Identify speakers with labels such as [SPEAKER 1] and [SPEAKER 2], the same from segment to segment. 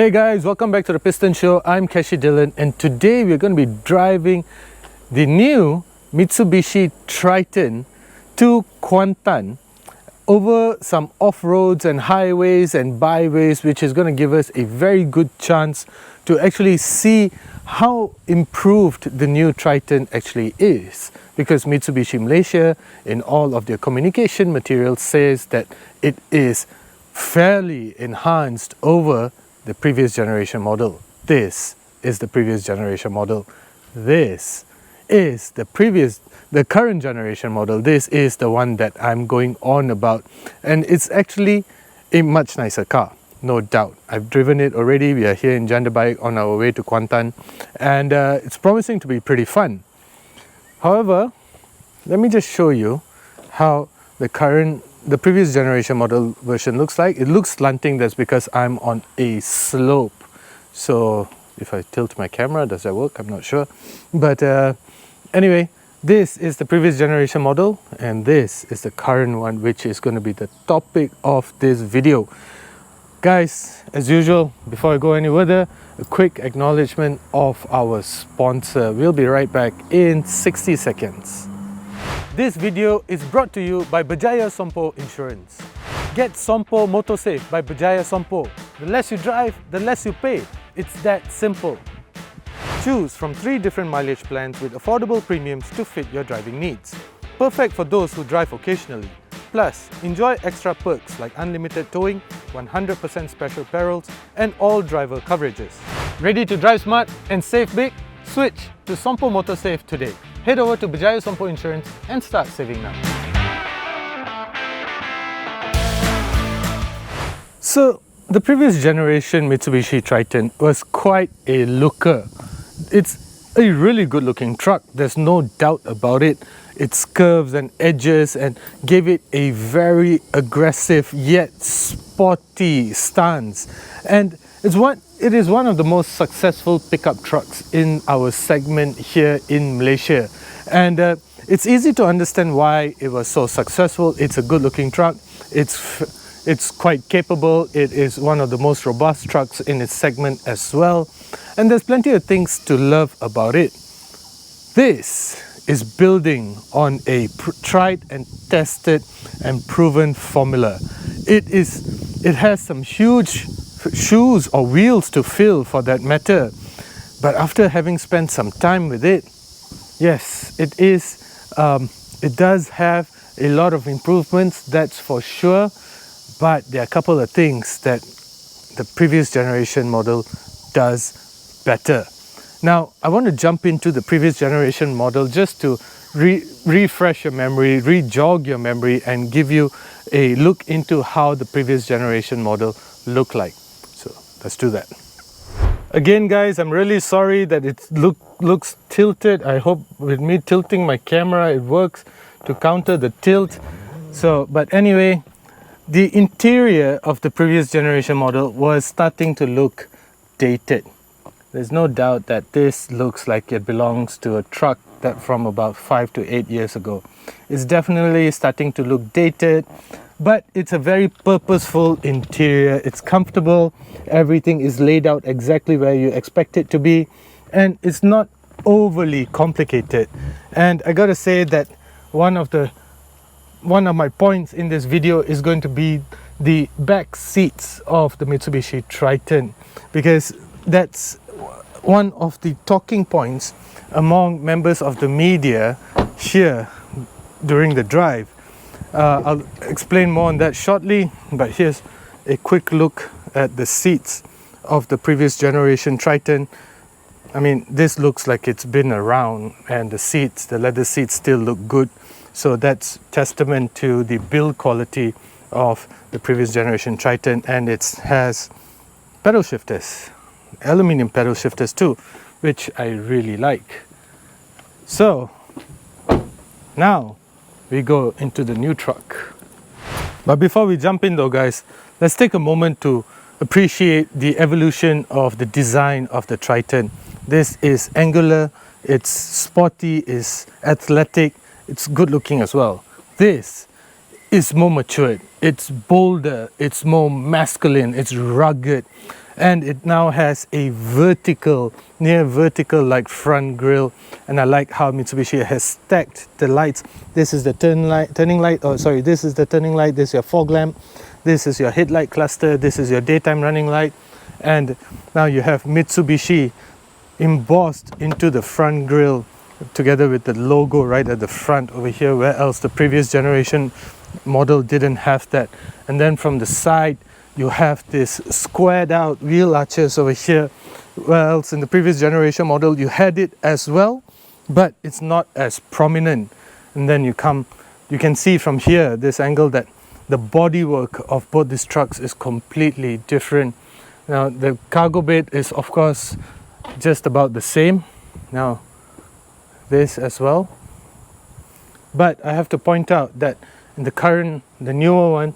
[SPEAKER 1] Hey guys, welcome back to the Piston Show. I'm Keshi Dillon and today we're going to be driving the new Mitsubishi Triton to Kuantan over some off-roads and highways and byways, which is going to give us a very good chance to actually see how improved the new Triton actually is, because Mitsubishi Malaysia in all of their communication material says that it is fairly enhanced over the previous generation model. This is the previous generation model. This is the current generation model. This is the one that I'm going on about, and it's actually a much nicer car, no doubt. I've driven it already. We are here in Jandabai on our way to Kuantan, and it's promising to be pretty fun. However, let me just show you how the previous generation model version looks like. It looks slanting. That's because I'm on a slope. So if I tilt my camera, does that work? I'm not sure. But anyway, this is the previous generation model and this is the current one, which is going to be the topic of this video. Guys, as usual, before I go any further, a quick acknowledgement of our sponsor. We'll be right back in 60 seconds. This video is brought to you by Berjaya Sompo Insurance. Get Sompo Motosafe by Berjaya Sompo. The less you drive, the less you pay. It's that simple. Choose from 3 different mileage plans with affordable premiums to fit your driving needs. Perfect for those who drive occasionally. Plus, enjoy extra perks like unlimited towing, 100% special perils, and all driver coverages. Ready to drive smart and save big? Switch to Sompo Motosafe today. Head over to Berjaya Sompo Insurance and start saving now. So, the previous generation Mitsubishi Triton was quite a looker. It's a really good looking truck, there's no doubt about it. Its curves and edges and gave it a very aggressive yet sporty stance. And it is one of the most successful pickup trucks in our segment here in Malaysia. And it's easy to understand why it was so successful. It's a good looking truck. It's quite capable. It is one of the most robust trucks in its segment as well. And there's plenty of things to love about it. This is building on a tried and tested and proven formula. It has some huge shoes or wheels to fill, for that matter, but after having spent some time with it, yes, it does have a lot of improvements, that's for sure, but there are a couple of things that the previous generation model does better. Now I want to jump into the previous generation model just to refresh your memory, re-jog your memory, and give you a look into how the previous generation model looked like. So let's do that. Again guys, I'm really sorry that it looks tilted. I hope with me tilting my camera it works to counter the tilt. So, but anyway, the interior of the previous generation model was starting to look dated. There's no doubt that this looks like it belongs to a truck that from about 5 to 8 years ago. It's definitely starting to look dated, but it's a very purposeful interior. It's comfortable. Everything is laid out exactly where you expect it to be, and it's not overly complicated. And I gotta say that one of my points in this video is going to be the back seats of the Mitsubishi Triton, because that's one of the talking points among members of the media here during the drive. I'll explain more on that shortly, but here's a quick look at the seats of the previous generation Triton. I mean, this looks like it's been around, and the leather seats still look good. So that's testament to the build quality of the previous generation Triton, and it has pedal shifters, aluminium pedal shifters too, which I really like. So now we go into the new truck. But before we jump in though guys, let's take a moment to appreciate the evolution of the design of the Triton. This is angular, it's sporty, it's athletic, it's good looking as well. This is more matured, it's bolder, it's more masculine, it's rugged, and it now has a near vertical like front grille, and I like how Mitsubishi has stacked the lights. This is the turning light, oh sorry, this is the turning light, this is your fog lamp, this is your headlight cluster, this is your daytime running light, and now you have Mitsubishi embossed into the front grille together with the logo right at the front over here, where else the previous generation model didn't have that. And then from the side you have this squared out wheel arches over here, where else in the previous generation model you had it as well, but it's not as prominent. And then you can see from here, this angle, that the bodywork of both these trucks is completely different. Now the cargo bed is of course just about the same, now this as well, but I have to point out that in the newer one,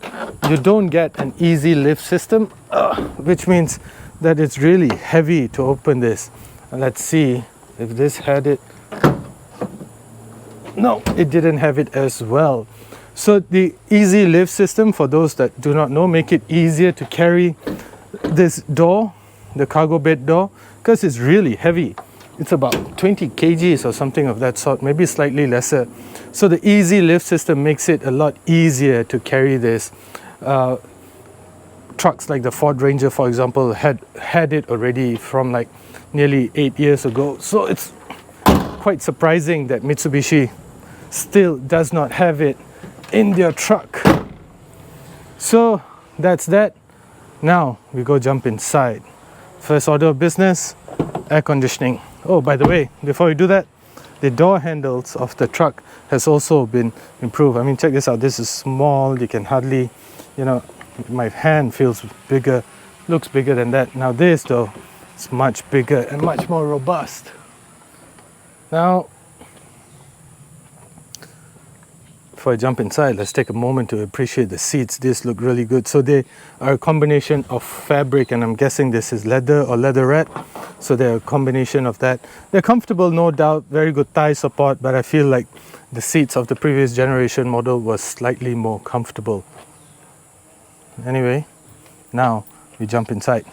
[SPEAKER 1] you don't get an easy lift system, which means that it's really heavy to open this. And let's see if this had it. No, it didn't have it as well. So the easy lift system, for those that do not know, make it easier to carry this door, the cargo bed door, because it's really heavy. It's about 20 kgs or something of that sort, maybe slightly lesser. So the easy lift system makes it a lot easier to carry this. Trucks like the Ford Ranger, for example, had it already from like nearly 8 years ago. So it's quite surprising that Mitsubishi still does not have it in their truck. So that's that. Now we go jump inside. First order of business, air conditioning. Oh, by the way, before we do that, the door handles of the truck has also been improved. I mean, check this out. This is small. You can hardly, my hand feels bigger, looks bigger than that. Now this though, it's much bigger and much more robust. Now, before I jump inside, let's take a moment to appreciate the seats. These look really good. So they are a combination of fabric, and I'm guessing this is leather or leatherette. So they're a combination of that. They're comfortable, no doubt, very good thigh support, but I feel like the seats of the previous generation model was slightly more comfortable. Anyway, now we jump inside.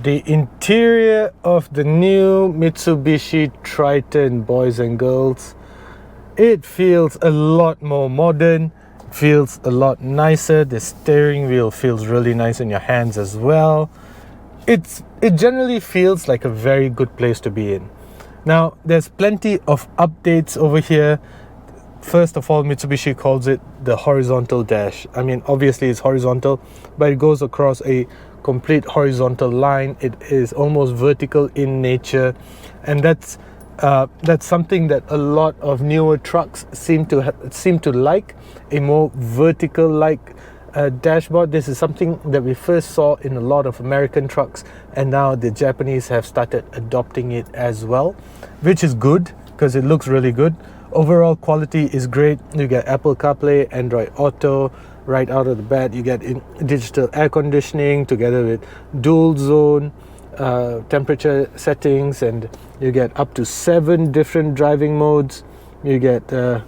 [SPEAKER 1] The interior of the new Mitsubishi Triton, boys and girls. It feels a lot more modern, feels a lot nicer. The steering wheel feels really nice in your hands as well. It generally feels like a very good place to be in. Now, there's plenty of updates over here. First of all, Mitsubishi calls it the horizontal dash. I mean, obviously it's horizontal, but it goes across a complete horizontal line. It is almost vertical in nature, and that's something that a lot of newer trucks seem to like, a more vertical like dashboard. This is something that we first saw in a lot of American trucks, and now the Japanese have started adopting it as well, which is good because it looks really good. Overall quality is great. You get Apple CarPlay, Android Auto right out of the bat. You get digital air conditioning together with dual zone temperature settings, and you get up to 7 different driving modes. You get a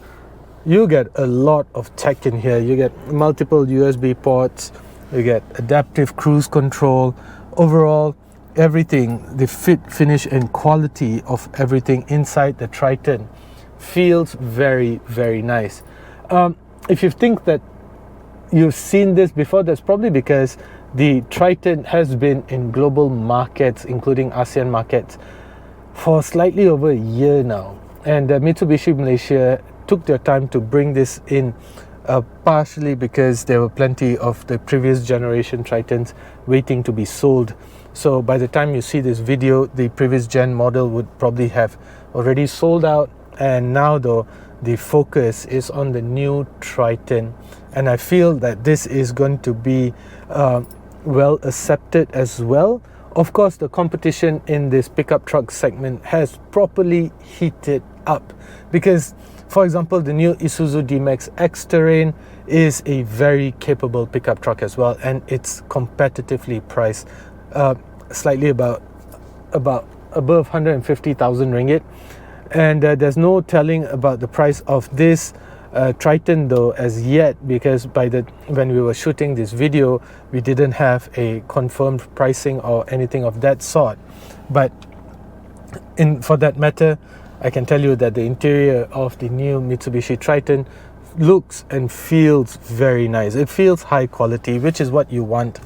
[SPEAKER 1] lot of tech in here. You get multiple USB ports, you get adaptive cruise control. Overall, everything, the fit, finish and quality of everything inside the Triton feels very, very nice. If you think that you've seen this before, that's probably because the Triton has been in global markets, including ASEAN markets, for slightly over a year now. And Mitsubishi Malaysia took their time to bring this in, partially because there were plenty of the previous generation Tritons waiting to be sold. So by the time you see this video, the previous gen model would probably have already sold out. And now though, the focus is on the new Triton, and I feel that this is going to be well accepted as well. Of course, the competition in this pickup truck segment has properly heated up, because for example, the new Isuzu D-Max X-Terrain is a very capable pickup truck as well, and it's competitively priced, slightly above 150,000 ringgit. And there's no telling about the price of this Triton though as yet, because when we were shooting this video, we didn't have a confirmed pricing or anything of that sort. But for that matter, I can tell you that the interior of the new Mitsubishi Triton looks and feels very nice. It feels high quality, which is what you want,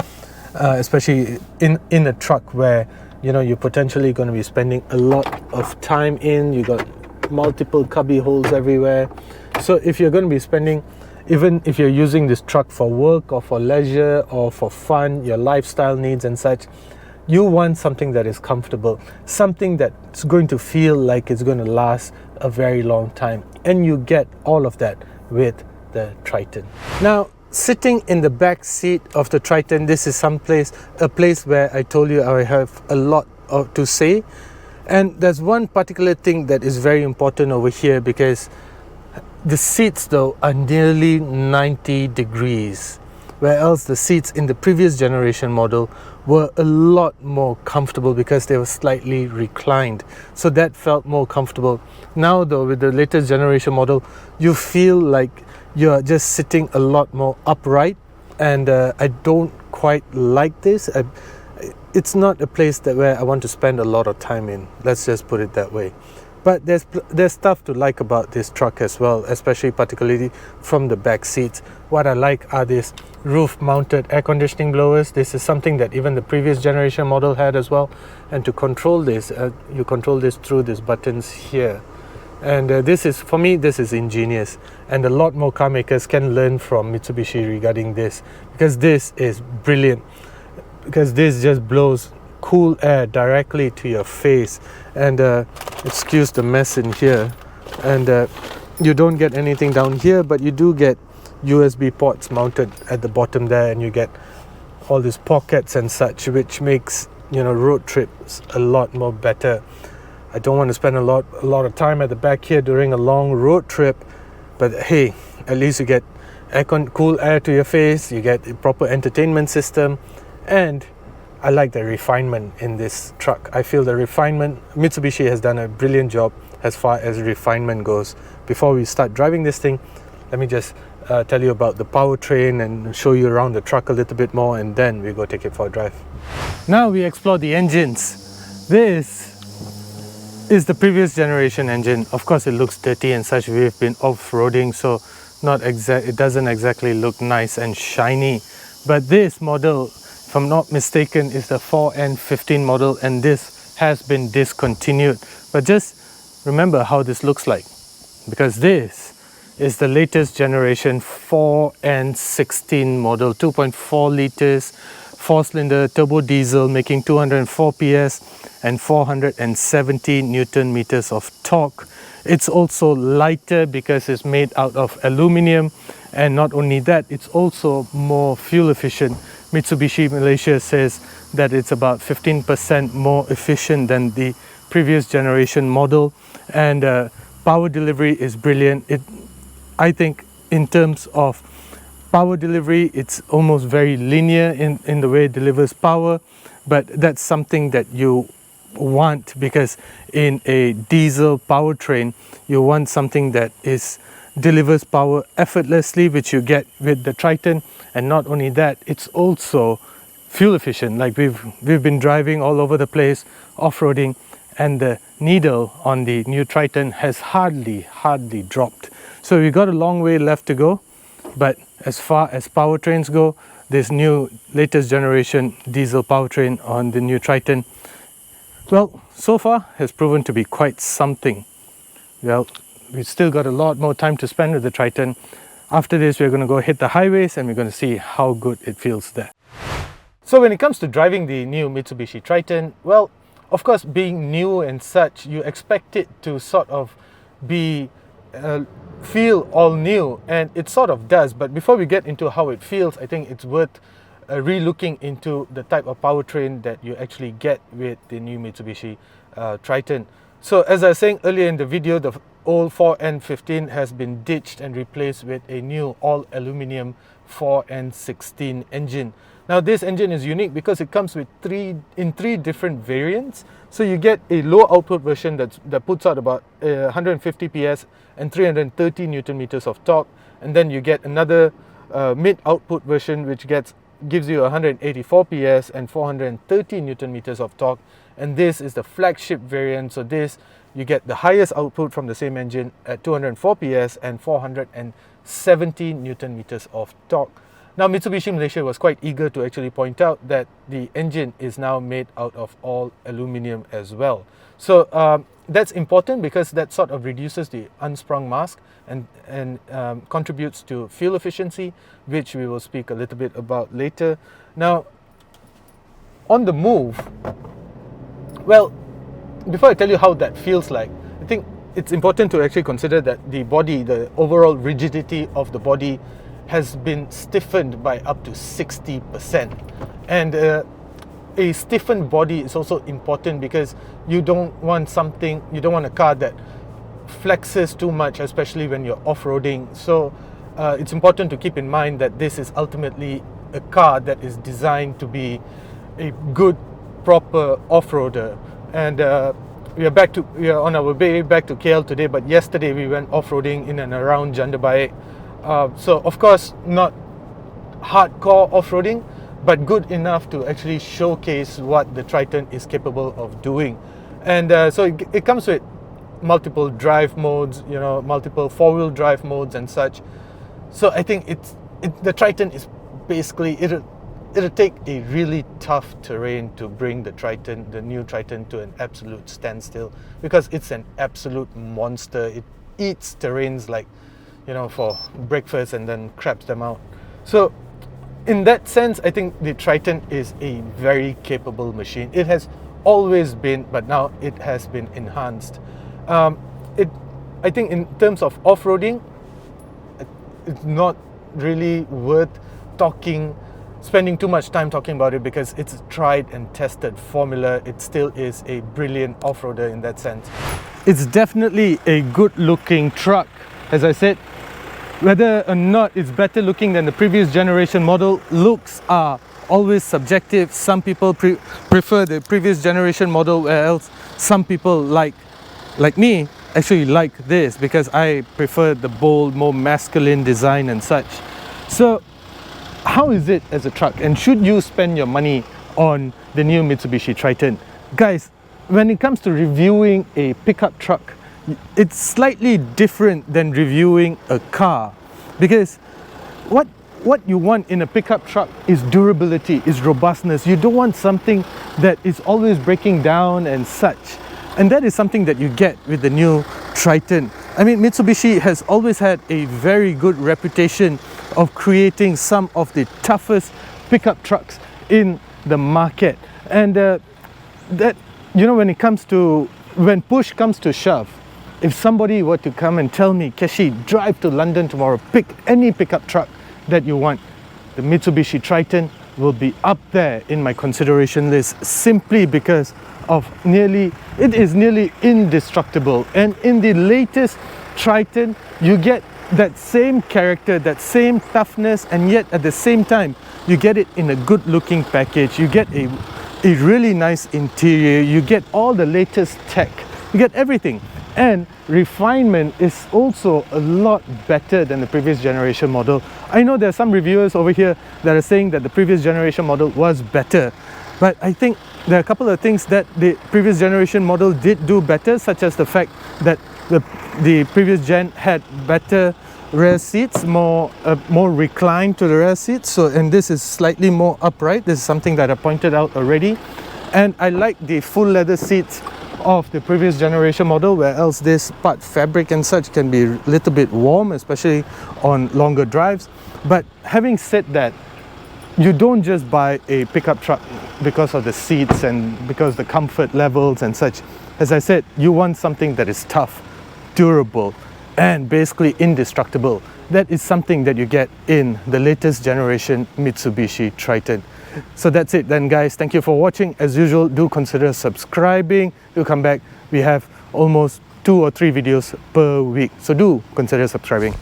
[SPEAKER 1] especially in a truck where you're potentially going to be spending a lot of time in. You got multiple cubby holes everywhere. So if you're going to be spending, even if you're using this truck for work or for leisure or for fun, your lifestyle needs and such, you want something that is comfortable, something that's going to feel like it's going to last a very long time. And you get all of that with the Triton. Now, sitting in the back seat of the Triton, this is a place where I told you I have a lot to say. And there's one particular thing that is very important over here, because the seats though are nearly 90 degrees, where else the seats in the previous generation model were a lot more comfortable because they were slightly reclined. So that felt more comfortable. Now though, with the latest generation model, you feel like you're just sitting a lot more upright, and I don't quite like this. It's not a place where I want to spend a lot of time in. Let's just put it that way. But there's stuff to like about this truck as well, especially particularly from the back seats. What I like are these roof-mounted air conditioning blowers. This is something that even the previous generation model had as well. And to control this, you control this through these buttons here. And for me, this is ingenious. And a lot more car makers can learn from Mitsubishi regarding this, because this is brilliant. Because this just blows cool air directly to your face. And excuse the mess in here. And you don't get anything down here, but you do get USB ports mounted at the bottom there, and you get all these pockets and such, which makes road trips a lot more better. I don't want to spend a lot of time at the back here during a long road trip, but hey, at least you get cool air to your face, you get a proper entertainment system. And I like the refinement in this truck. I feel the refinement, Mitsubishi has done a brilliant job as far as refinement goes. Before we start driving this thing, let me just tell you about the powertrain and show you around the truck a little bit more, and then we go take it for a drive. Now we explore the engines. This is the previous generation engine. Of course, it looks dirty and such. We've been off-roading, so it doesn't exactly look nice and shiny. But this model, if I'm not mistaken, is the 4N15 model, and this has been discontinued. But just remember how this looks like, because this is the latest generation 4N16 model, 2.4 liters, 4-cylinder turbo diesel, making 204 PS and 470 Newton meters of torque. It's also lighter because it's made out of aluminium, and not only that, it's also more fuel efficient. Mitsubishi Malaysia says that it's about 15% more efficient than the previous generation model, and power delivery is brilliant. I think in terms of power delivery, it's almost very linear in the way it delivers power, but that's something that you want, because in a diesel powertrain, you want something that delivers power effortlessly, which you get with the Triton. And not only that, it's also fuel efficient. Like we've been driving all over the place, off-roading, and the needle on the new Triton has hardly dropped. So we got a long way left to go. But as far as powertrains go, this new latest generation diesel powertrain on the new Triton, well, so far has proven to be quite something. Well, we've still got a lot more time to spend with the Triton. After this, we're going to go hit the highways, and we're going to see how good it feels there. So when it comes to driving the new Mitsubishi Triton, well, of course, being new and such, you expect it to sort of feel all new, and it sort of does. But before we get into how it feels, I think it's worth re-looking into the type of powertrain that you actually get with the new Mitsubishi Triton. So as I was saying earlier in the video, the old 4N15 has been ditched and replaced with a new all-aluminium 4N16 engine. Now this engine is unique because it comes with three different variants. So you get a low output version that puts out about 150 PS and 330 Newton meters of torque, and then you get another mid output version which gives you 184 PS and 430 Newton meters of torque, and this is the flagship variant. So this, you get the highest output from the same engine at 204 PS and 470 Newton meters of torque. Now Mitsubishi Malaysia was quite eager to actually point out that the engine is now made out of all aluminium as well. So that's important because that sort of reduces the unsprung mask and contributes to fuel efficiency, which we will speak a little bit about later. Now, on the move, well, before I tell you how that feels like, I think it's important to actually consider that the body, the overall rigidity of the body has been stiffened by up to 60%. And a stiffened body is also important because you don't want a car that flexes too much, especially when you're off-roading. So it's important to keep in mind that this is ultimately a car that is designed to be a good, proper off-roader. And we are on our way back to KL today, but yesterday we went off-roading in and around Jandabai. So of course not hardcore off-roading, but good enough to actually showcase what the Triton is capable of doing. And so it comes with multiple drive modes, multiple four-wheel drive modes and such. So I think the Triton is basically, it'll take a really tough terrain to bring the new Triton to an absolute standstill, because it's an absolute monster. It eats terrains like, for breakfast and then craps them out. So in that sense, I think the Triton is a very capable machine. It has always been, but now it has been enhanced. I think in terms of off-roading, it's not really worth spending too much time talking about it, because it's a tried and tested formula. It still is a brilliant off-roader in that sense. It's definitely a good-looking truck. As I said, whether or not it's better looking than the previous generation model, looks are always subjective. Some people prefer the previous generation model, whereas some people like me actually like this, because I prefer the bold, more masculine design and such. So how is it as a truck, and should you spend your money on the new Mitsubishi Triton? Guys, when it comes to reviewing a pickup truck, it's slightly different than reviewing a car, because what you want in a pickup truck is durability, is robustness. You don't want something that is always breaking down and such, and that is something that you get with the new Triton. I mean, Mitsubishi has always had a very good reputation of creating some of the toughest pickup trucks in the market, and that, when push comes to shove, if somebody were to come and tell me, Keshi, drive to London tomorrow, pick any pickup truck that you want, the Mitsubishi Triton will be up there in my consideration list, simply because of it is nearly indestructible. And in the latest Triton, you get that same character, that same toughness, and yet at the same time, you get it in a good looking package. You get a really nice interior, you get all the latest tech, you get everything. And refinement is also a lot better than the previous generation model. I know there are some reviewers over here that are saying that the previous generation model was better, but I think there are a couple of things that the previous generation model did do better, such as the fact that the previous gen had better rear seats, more reclined to the rear seats. So, and this is slightly more upright. This is something that I pointed out already. And I like the full leather seats of the previous generation model, where else this part fabric and such can be a little bit warm, especially on longer drives. But having said that, you don't just buy a pickup truck because of the seats and because the comfort levels and such. As I said, you want something that is tough, durable, and basically indestructible. That is something that you get in the latest generation Mitsubishi Triton. So that's it then, guys. Thank you for watching. As usual, do consider subscribing. Do come back. We have almost 2 or 3 videos per week, so do consider subscribing.